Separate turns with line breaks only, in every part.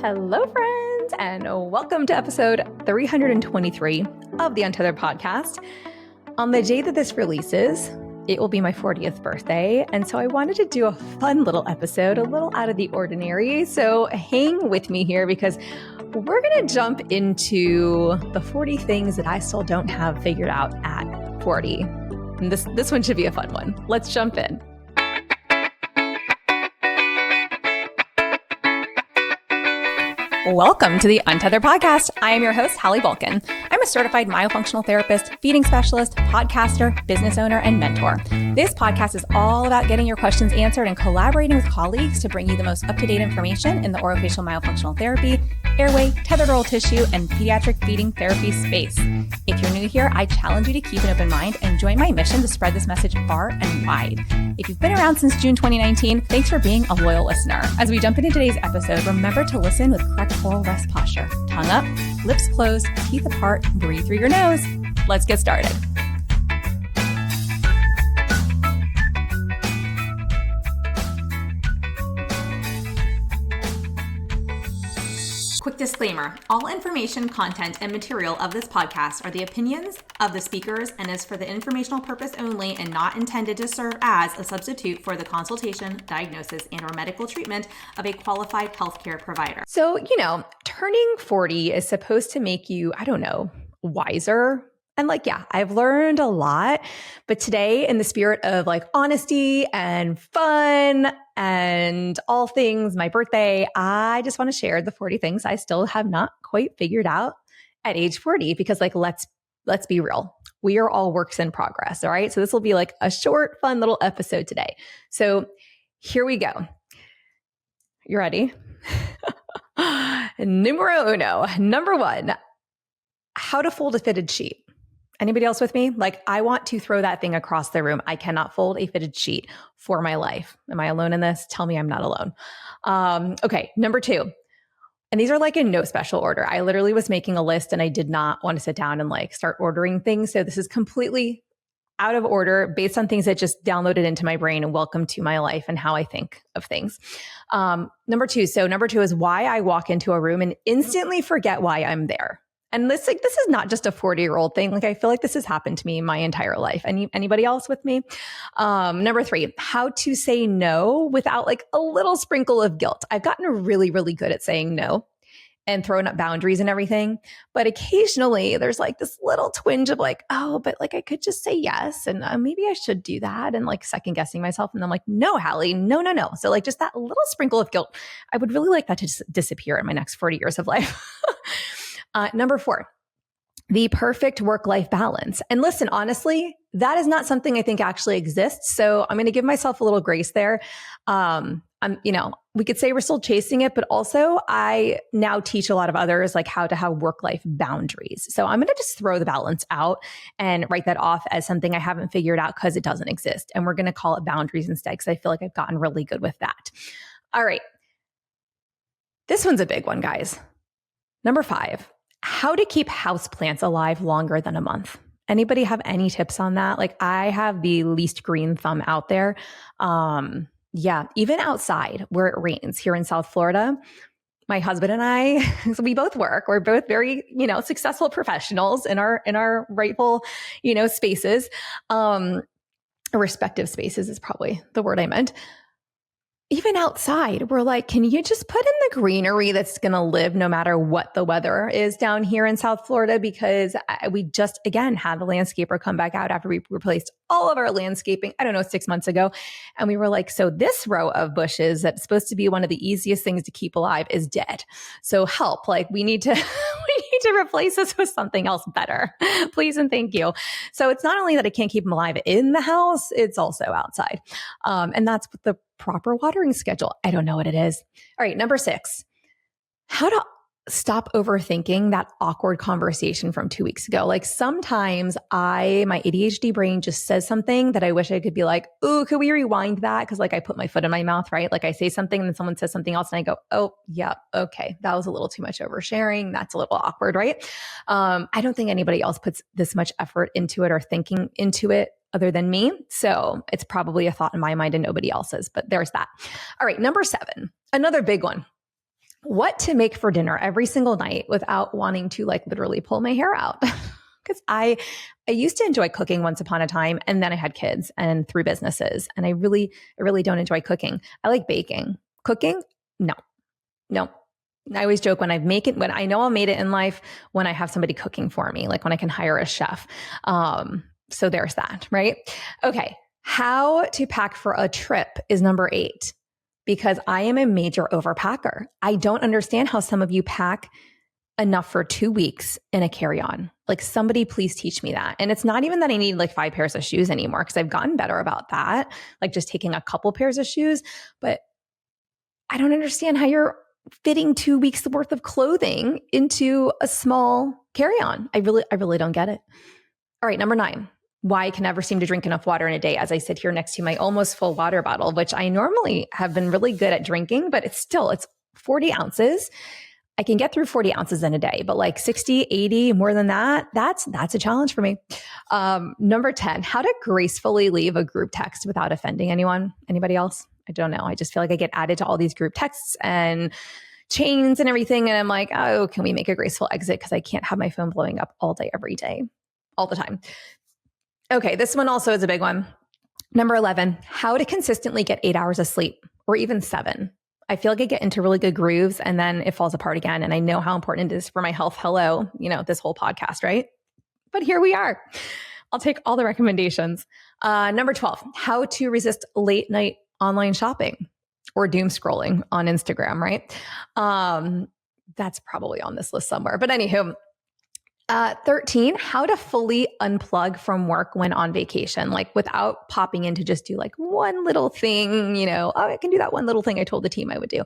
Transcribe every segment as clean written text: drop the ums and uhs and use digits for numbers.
Hello, friends, and welcome to episode 323 of the Untethered Podcast. On the day that this releases, it will be my 40th birthday, and so I wanted to do a fun little episode, a little out of the ordinary. So hang with me here because we're going to jump into the 40 things that I still don't have figured out at 40. And this one should be a fun one. Let's jump in. Welcome to the Untethered Podcast. I am your host, Hallie Bulkin. I'm a certified myofunctional therapist, feeding specialist, podcaster, business owner, and mentor. This podcast is all about getting your questions answered and collaborating with colleagues to bring you the most up-to-date information in the orofacial myofunctional therapy, airway, tethered oral tissue, and pediatric feeding therapy space. If you're new here, I challenge you to keep an open mind and join my mission to spread this message far and wide. If you've been around since June 2019, thanks for being a loyal listener. As we jump into today's episode, remember to listen with correct oral rest posture. Tongue up, lips closed, teeth apart, breathe through your nose. Let's get started. Quick disclaimer, all information, content, and material of this podcast are the opinions of the speakers and is for the informational purpose only and not intended to serve as a substitute for the consultation, diagnosis, and/or medical treatment of a qualified healthcare provider. So, turning 40 is supposed to make you, wiser. And I've learned a lot, but today in the spirit of honesty and fun and all things my birthday, I just want to share the 40 things I still have not quite figured out at age 40 because let's be real. We are all works in progress. All right. So this will be a short, fun little episode today. So here we go. You ready? Numero uno, number one, how to fold a fitted sheet. Anybody else with me? I want to throw that thing across the room. I cannot fold a fitted sheet for my life. Am I alone in this? Tell me I'm not alone. Okay, number two. And these are in no special order. I literally was making a list and I did not want to sit down and start ordering things. So this is completely out of order based on things that just downloaded into my brain and welcome to my life and how I think of things. Number two is why I walk into a room and instantly forget why I'm there. And this is not just a 40-year-old thing. I feel like this has happened to me my entire life. Anybody else with me? Number three, how to say no without a little sprinkle of guilt. I've gotten really, really good at saying no and throwing up boundaries and everything. But occasionally there's this little twinge of but I could just say yes. And maybe I should do that. And second guessing myself. And I'm no, Hallie, no. So just that little sprinkle of guilt, I would really like that to disappear in my next 40 years of life. Number four, the perfect work-life balance. And listen, honestly, that is not something I think actually exists. So I'm going to give myself a little grace there. We could say we're still chasing it, but also I now teach a lot of others how to have work-life boundaries. So I'm going to just throw the balance out and write that off as something I haven't figured out because it doesn't exist. And we're going to call it boundaries instead because I feel like I've gotten really good with that. All right. This one's a big one, guys. Number five. How to keep houseplants alive longer than a month. Anybody have any tips on that? I have the least green thumb out there. Even outside where it rains here in South Florida, my husband and I, so we both work. We're both very, successful professionals in our rightful, spaces. Respective spaces is probably the word I meant. Even outside, we're can you just put in the greenery that's going to live no matter what the weather is down here in South Florida? Because we just, again, had the landscaper come back out after we replaced all of our landscaping, 6 months ago. And we were so this row of bushes that's supposed to be one of the easiest things to keep alive is dead. So help, we need to, replace this with something else better. Please and thank you. So it's not only that I can't keep them alive in the house, it's also outside. And that's with the proper watering schedule. I don't know what it is. All right. Number six, how to stop overthinking that awkward conversation from 2 weeks ago. Sometimes my ADHD brain just says something that I wish I could be ooh, could we rewind that? Cause I put my foot in my mouth, right? I say something and then someone says something else and I go, oh yeah, okay. That was a little too much oversharing. That's a little awkward, right? I don't think anybody else puts this much effort into it or thinking into it other than me. So it's probably a thought in my mind and nobody else's, but there's that. All right. Number seven, another big one. what to make for dinner every single night without wanting to like literally pull my hair out. Because I used to enjoy cooking once upon a time, and then I had kids and 3 businesses, and I really don't enjoy cooking. I like baking. Cooking, no. I always joke when I know I'll made it in life when I have somebody cooking for me, like when I can hire a chef. So there's that, right? Okay. How to pack for a trip is number 8, because I am a major overpacker. I don't understand how some of you pack enough for 2 weeks in a carry-on. Like, somebody please teach me that. And it's not even that I need like 5 pairs of shoes anymore, because I've gotten better about that, like just taking a couple pairs of shoes. But I don't understand how you're fitting 2 weeks worth of clothing into a small carry-on. I really don't get it. All right, number 9. Why I can never seem to drink enough water in a day, as I sit here next to my almost full water bottle, which I normally have been really good at drinking, but it's 40 ounces. I can get through 40 ounces in a day, but like 60, 80, more than that, that's a challenge for me. Number 10, how to gracefully leave a group text without offending anyone. Anybody else? I don't know. I just feel like I get added to all these group texts and chains and everything. And I'm like, oh, can we make a graceful exit? Because I can't have my phone blowing up all day, every day, all the time. Okay, this one also is a big one. Number 11, how to consistently get 8 hours of sleep, or even 7. I feel like I get into really good grooves and then it falls apart again. And I know how important it is for my health. Hello, this whole podcast, right? But here we are. I'll take all the recommendations. Number 12, how to resist late night online shopping or doom scrolling on Instagram, right? That's probably on this list somewhere. But anywho, 13, how to fully unplug from work when on vacation, like without popping in to just do like one little thing, I can do that one little thing I told the team I would do.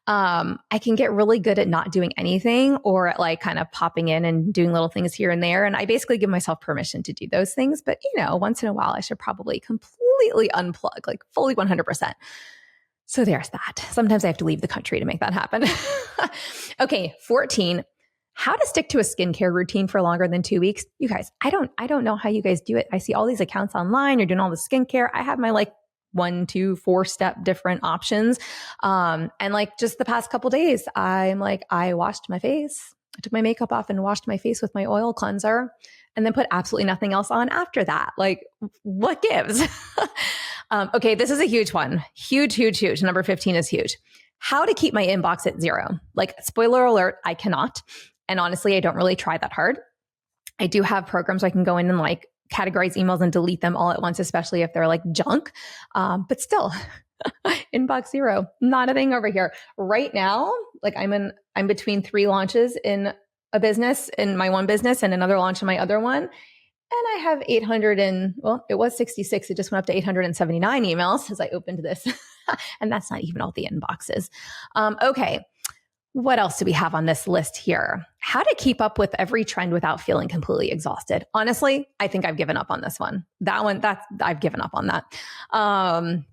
I can get really good at not doing anything, or at like kind of popping in and doing little things here and there. And I basically give myself permission to do those things. But, once in a while, I should probably completely unplug, like fully 100%. So there's that. Sometimes I have to leave the country to make that happen. Okay, 14. How to stick to a skincare routine for longer than 2 weeks. You guys, I don't know how you guys do it. I see all these accounts online. You're doing all the skincare. I have my like 1, 2, 4-step different options. And like just the past couple days, I'm like, I washed my face. I took my makeup off and washed my face with my oil cleanser, and then put absolutely nothing else on after that. Like, what gives? Okay, this is a huge one. Huge. Number 15 is huge. How to keep my inbox at 0. Like, spoiler alert, I cannot. And honestly, I don't really try that hard. I do have programs where I can go in and like categorize emails and delete them all at once, especially if they're like junk. But still, inbox 0, not a thing over here. Right now, like I'm between 3 launches in a business, in my one business, and another launch in my other one. And I have it was 66. It just went up to 879 emails as I opened this. And that's not even all the inboxes. Okay. What else do we have on this list here? How to keep up with every trend without feeling completely exhausted. Honestly, I think I've given up on this one. I've given up on that.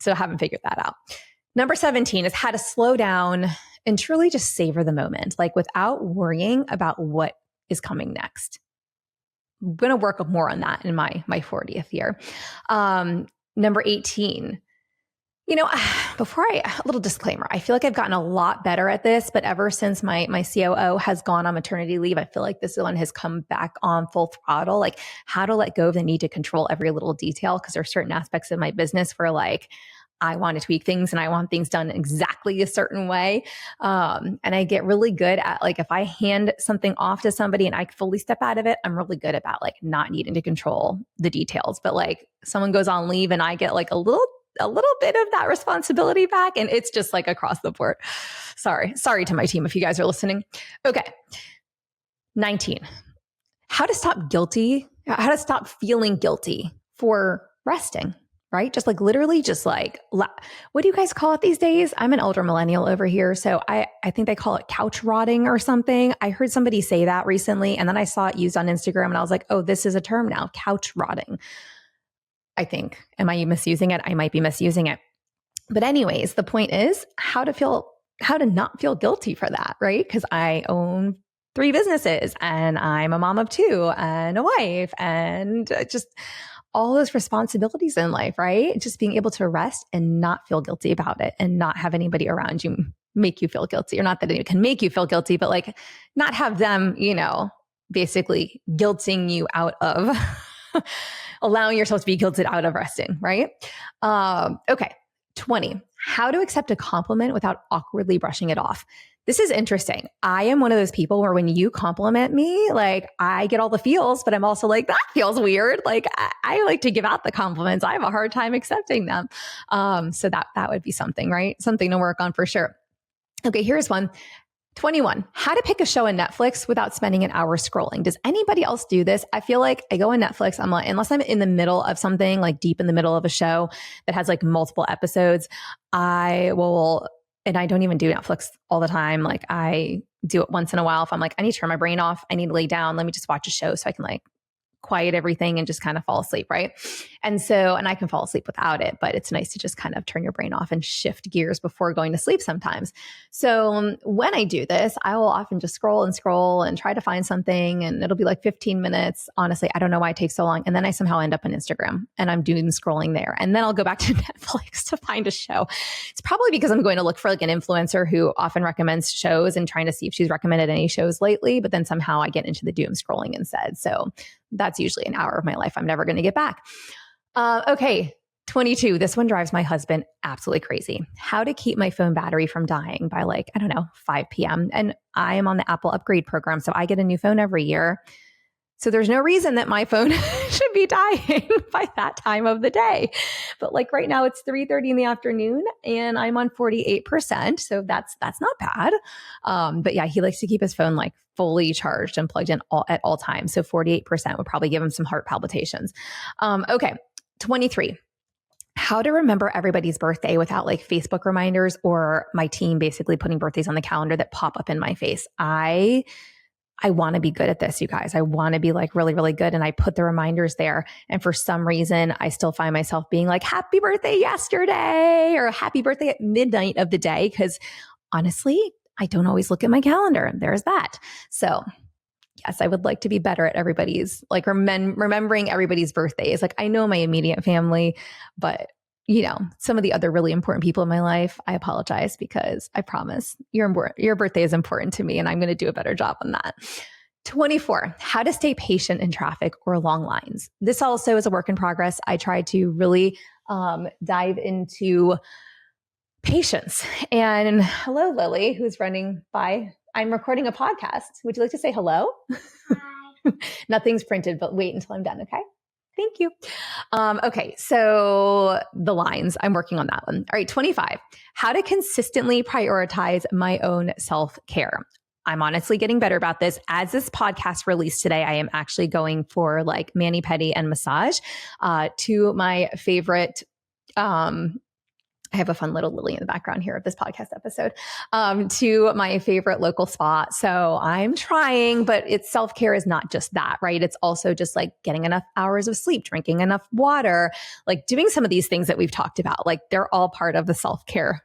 So I haven't figured that out. Number 17 is how to slow down and truly just savor the moment, like without worrying about what is coming next. I'm going to work more on that in my 40th year. Number 18, a little disclaimer, I feel like I've gotten a lot better at this, but ever since my COO has gone on maternity leave, I feel like this one has come back on full throttle, like how to let go of the need to control every little detail. Cause there are certain aspects of my business where like, I want to tweak things and I want things done exactly a certain way. And I get really good at like, if I hand something off to somebody and I fully step out of it, I'm really good about like not needing to control the details. But like someone goes on leave and I get like a little bit of that responsibility back, and it's just like across the board. Sorry to my team if you guys are listening. Okay. 19, how to stop feeling guilty for resting, right? Just like literally just like, what do you guys call it these days? I'm an older millennial over here. So I think they call it couch rotting or something. I heard somebody say that recently, and then I saw it used on Instagram and I was like, oh, this is a term now, couch rotting. I think. Am I misusing it? I might be misusing it. But anyways, the point is how to not feel guilty for that, right? Because I own 3 businesses and I'm a mom of 2 and a wife and just all those responsibilities in life, right? Just being able to rest and not feel guilty about it and not have anybody around you make you feel guilty, or not that it can make you feel guilty, but like not have them, basically guilting you out of allowing yourself to be guilted out of resting, right? Okay. 20, how to accept a compliment without awkwardly brushing it off. This is interesting. I am one of those people where when you compliment me, like I get all the feels, but I'm also like, that feels weird. Like I like to give out the compliments. I have a hard time accepting them. So that would be something, right? Something to work on for sure. Okay, here's one. 21, how to pick a show on Netflix without spending an hour scrolling. Does anybody else do this? I feel like I go on Netflix, I'm like, unless I'm in the middle of something, like deep in the middle of a show that has like multiple episodes, I will, and I don't even do Netflix all the time. Like I do it once in a while. If I'm like, I need to turn my brain off, I need to lay down, let me just watch a show so I can like quiet everything and just kind of fall asleep, right? And I can fall asleep without it, but it's nice to just kind of turn your brain off and shift gears before going to sleep sometimes. So when I do this, I will often just scroll and try to find something, and it'll be like 15 minutes. Honestly, I don't know why it takes so long. And then I somehow end up on Instagram and I'm doing scrolling there. And then I'll go back to Netflix to find a show. It's probably because I'm going to look for like an influencer who often recommends shows and trying to see if she's recommended any shows lately, but then somehow I get into the doom scrolling instead. So that's usually an hour of my life I'm never going to get back. Okay, 22. This one drives my husband absolutely crazy. How to keep my phone battery from dying by 5 p.m. And I am on the Apple upgrade program, so I get a new phone every year. So there's no reason that my phone should be dying by that time of the day. But like right now it's 3:30 in the afternoon and I'm on 48%. So that's not bad. But yeah, he likes to keep his phone like fully charged and plugged in at all times. So 48% would probably give him some heart palpitations. Okay. 23. How to remember everybody's birthday without like Facebook reminders or my team basically putting birthdays on the calendar that pop up in my face. I want to be good at this, you guys. I want to be like really, really good. And I put the reminders there. And for some reason, I still find myself being like, happy birthday yesterday or happy birthday at midnight of the day. Because honestly, I don't always look at my calendar. There's that. So yes, I would like to be better at everybody's, like remembering everybody's birthdays. Like I know my immediate family, but some of the other really important people in my life, I apologize because I promise your birthday is important to me and I'm going to do a better job on that. 24, how to stay patient in traffic or long lines. This also is a work in progress. I try to really dive into patience. And hello, Lily, who's running by. I'm recording a podcast. Would you like to say hello? Hi. Nothing's printed, but wait until I'm done, okay? Thank you. Okay, so the lines, I'm working on that one. All right, 25, how to consistently prioritize my own self-care. I'm honestly getting better about this. As this podcast released today, I am actually going for like mani-pedi and massage to my favorite I have a fun little Lily in the background here of this podcast episode, to my favorite local spa. So I'm trying, but it's self-care is not just that, right? It's also just like getting enough hours of sleep, drinking enough water, like doing some of these things that we've talked about. Like they're all part of the self-care,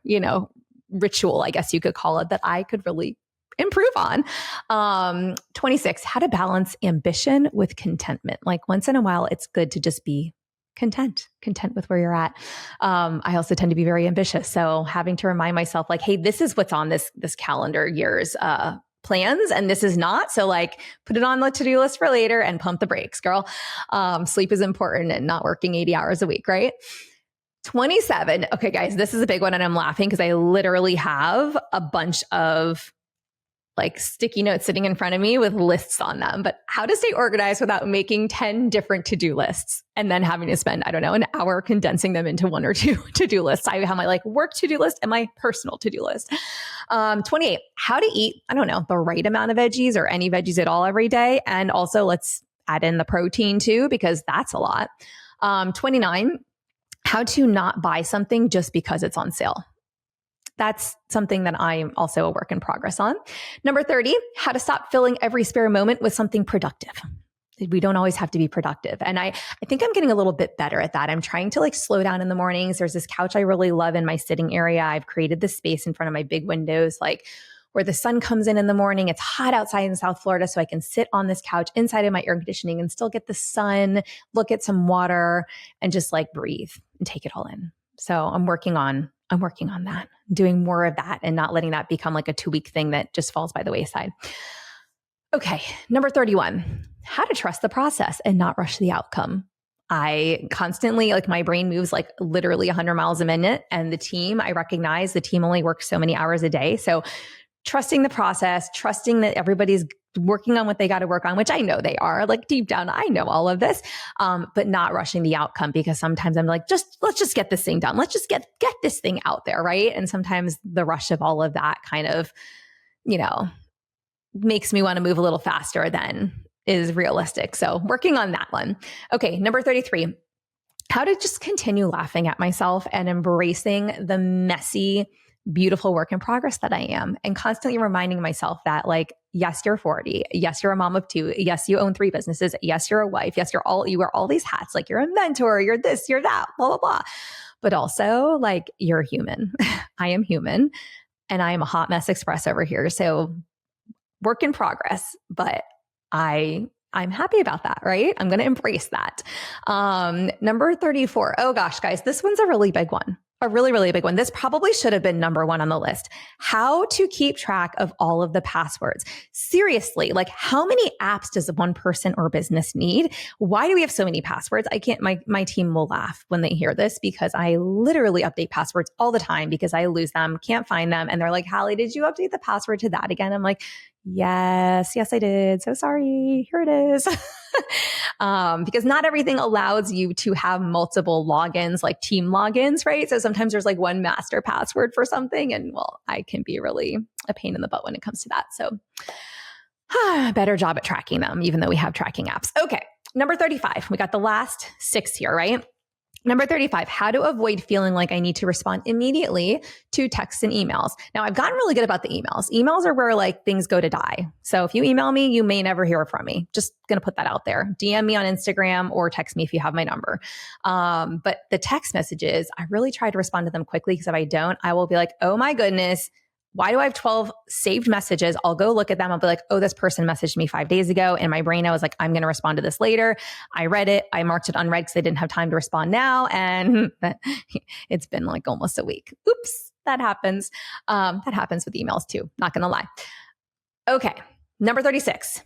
ritual, I guess you could call it, that I could really improve on. 26, how to balance ambition with contentment. Like once in a while, it's good to just be content with where you're at. I also tend to be very ambitious. So having to remind myself like, hey, this is what's on this calendar year's plans and this is not. So like put it on the to-do list for later and pump the brakes, girl. Sleep is important and not working 80 hours a week, right? 27. Okay, guys, this is a big one and I'm laughing because I literally have a bunch of like sticky notes sitting in front of me with lists on them, but how to stay organized without making 10 different to-do lists and then having to spend, I don't know, an hour condensing them into one or two to-do lists. I have my like work to-do list and my personal to-do list. 28, how to eat, I don't know, the right amount of veggies or any veggies at all every day. And also let's add in the protein too, because that's a lot. 29, how to not buy something just because it's on sale. That's something that I'm also a work in progress on. Number 30, how to stop filling every spare moment with something productive. We don't always have to be productive. And I think I'm getting a little bit better at that. I'm trying to like slow down in the mornings. There's this couch I really love in my sitting area. I've created this space in front of my big windows, like where the sun comes in the morning. It's hot outside in South Florida. So I can sit on this couch inside of my air conditioning and still get the sun, look at some water and just like breathe and take it all in. So I'm working on I'm working on that, doing more of that and not letting that become like a 2-week thing that just falls by the wayside. Okay. Number 31, how to trust the process and not rush the outcome. I constantly, like my brain moves like literally 100 miles a minute, and the team, I recognize the team only works so many hours a day. So trusting the process, trusting that everybody's working on what they got to work on, which I know they are, like deep down, I know all of this, but not rushing the outcome, because sometimes I'm like, let's just get this thing done. Let's just get this thing out there. Right. And sometimes the rush of all of that kind of, makes me want to move a little faster than is realistic. So working on that one. Okay. Number 33, how to just continue laughing at myself and embracing the messy, beautiful work in progress that I am, and constantly reminding myself that, like, yes, you're 40. Yes, you're a mom of 2. Yes, you own 3 businesses. Yes, you're a wife. Yes, you wear all these hats. Like, you're a mentor, you're this, you're that, blah, blah, blah. But also, like, you're human. I am human, and I am a hot mess express over here. So work in progress, but I'm happy about that, right? I'm going to embrace that. Number 34. Oh gosh, guys, this one's a really big one. A really, really big one. This probably should have been number 1 on the list. How to keep track of all of the passwords. Seriously, like, how many apps does one person or business need? Why do we have so many passwords? I can't, my team will laugh when they hear this, because I literally update passwords all the time because I lose them, can't find them. And they're like, Hallie, did you update the password to that again? I'm like, yes, I did. So sorry. Here it is. Because not everything allows you to have multiple logins, like team logins, right? So sometimes there's like one master password for something, and well, I can be really a pain in the butt when it comes to that. So better job at tracking them, even though we have tracking apps. Okay. Number 35. We got the last 6 here, right? Number 35, how to avoid feeling like I need to respond immediately to texts and emails. Now, I've gotten really good about the emails. Emails are where like things go to die. So if you email me, you may never hear from me. Just going to put that out there. DM me on Instagram or text me if you have my number. But the text messages, I really try to respond to them quickly, because if I don't, I will be like, oh my goodness, why do I have 12 saved messages? I'll go look at them. I'll be like, oh, this person messaged me 5 days ago. In my brain, I was like, I'm going to respond to this later. I read it. I marked it unread because I didn't have time to respond now. And it's been like almost a week. Oops, that happens. That happens with emails too. Not going to lie. Okay. Number 36.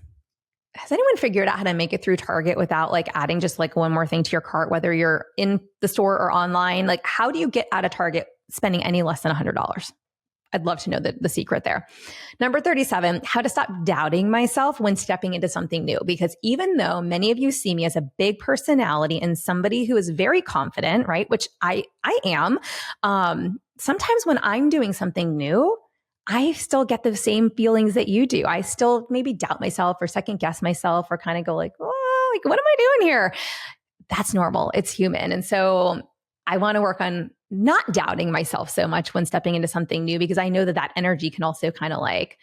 Has anyone figured out how to make it through Target without like adding just like one more thing to your cart, whether you're in the store or online? Like, how do you get out of Target spending any less than $100? I'd love to know the secret there. Number 37, how to stop doubting myself when stepping into something new. Because even though many of you see me as a big personality and somebody who is very confident, right? Which I am. Sometimes when I'm doing something new, I still get the same feelings that you do. I still maybe doubt myself or second guess myself, or kind of go like, oh, like, what am I doing here? That's normal. It's human. And so I want to work on not doubting myself so much when stepping into something new, because I know that energy can also kind of like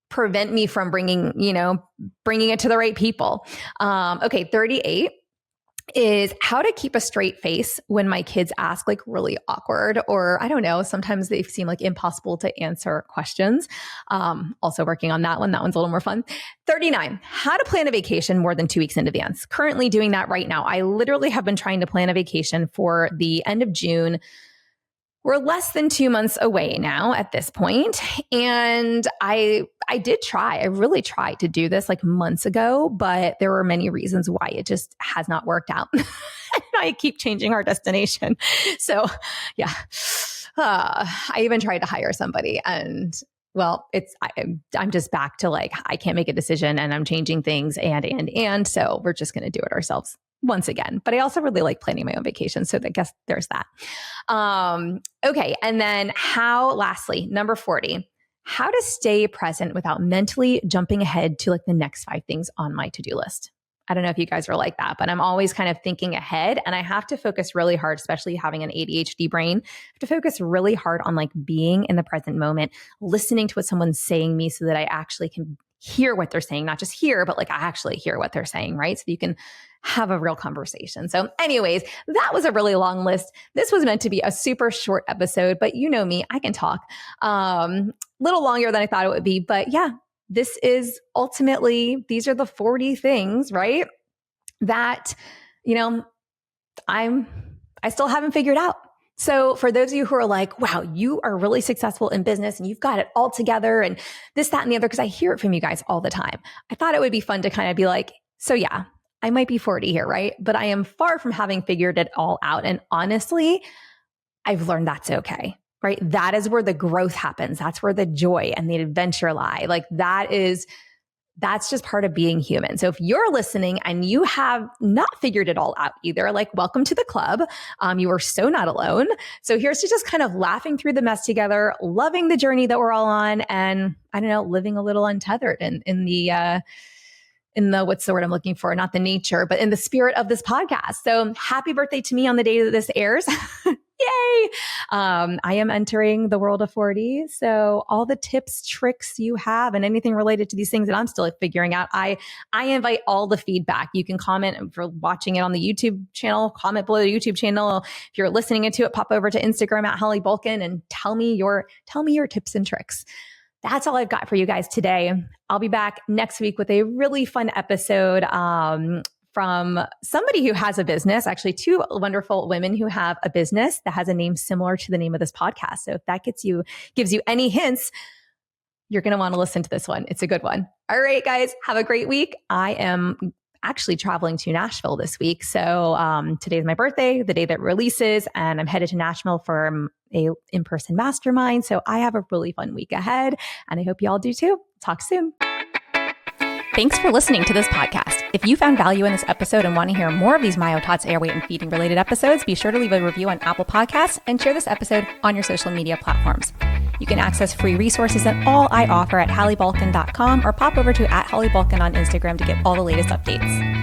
prevent me from bringing it to the right people. Okay. 38 is how to keep a straight face when my kids ask like really awkward, or I don't know, sometimes they seem like impossible to answer questions. Also working on that one. That one's a little more fun. 39, how to plan a vacation more than 2 weeks in advance. Currently doing that right now. I literally have been trying to plan a vacation for the end of June. We're less than 2 months away now at this point. And I really tried to do this like months ago, but there were many reasons why it just has not worked out. I keep changing our destination. So yeah, I even tried to hire somebody, and well, I'm just back to like, I can't make a decision and I'm changing things and so we're just going to do it ourselves once again. But I also really like planning my own vacation. So I guess there's that. Okay. And then lastly, number 40, how to stay present without mentally jumping ahead to like the next 5 things on my to-do list. I don't know if you guys are like that, but I'm always kind of thinking ahead, and I have to focus really hard, especially having an ADHD brain. I have to focus really hard on like being in the present moment, listening to what someone's saying me so that I actually can hear what they're saying, not just hear, but like I actually hear what they're saying, right? So you can have a real conversation. So anyways, that was a really long list. This was meant to be a super short episode, but you know me, I can talk little longer than I thought it would be. But yeah, this is ultimately, these are the 40 things, right? That, I still haven't figured out. So for those of you who are like, wow, you are really successful in business and you've got it all together and this, that, and the other, because I hear it from you guys all the time. I thought it would be fun to kind of be like, so yeah, I might be 40 here, right? But I am far from having figured it all out. And honestly, I've learned that's okay, right? That is where the growth happens. That's where the joy and the adventure lie. Like that's just part of being human. So if you're listening and you have not figured it all out either, like welcome to the club. You are so not alone. So here's to just kind of laughing through the mess together, loving the journey that we're all on, and I don't know, living a little untethered in the what's the word I'm looking for? Not the nature, but in the spirit of this podcast. So happy birthday to me on the day that this airs. Yay. I am entering the world of 40. So all the tips, tricks you have and anything related to these things that I'm still figuring out, I invite all the feedback. You can comment if you're watching it on the YouTube channel, comment below the YouTube channel. If you're listening to it, pop over to Instagram at Hallie Bulkin and tell me your tips and tricks. That's all I've got for you guys today. I'll be back next week with a really fun episode from somebody who has a business, actually two wonderful women who have a business that has a name similar to the name of this podcast. So if that gives you any hints, you're going to want to listen to this one. It's a good one. All right, guys, have a great week. I am actually traveling to Nashville this week. So today's my birthday, the day that releases, and I'm headed to Nashville for a in-person mastermind. So I have a really fun week ahead, and I hope you all do too. Talk soon. Thanks for listening to this podcast. If you found value in this episode and want to hear more of these Myo Tots airweight and feeding related episodes, be sure to leave a review on Apple Podcasts and share this episode on your social media platforms. You can access free resources and all I offer at halliebulkin.com or pop over to @HallieBulkin on Instagram to get all the latest updates.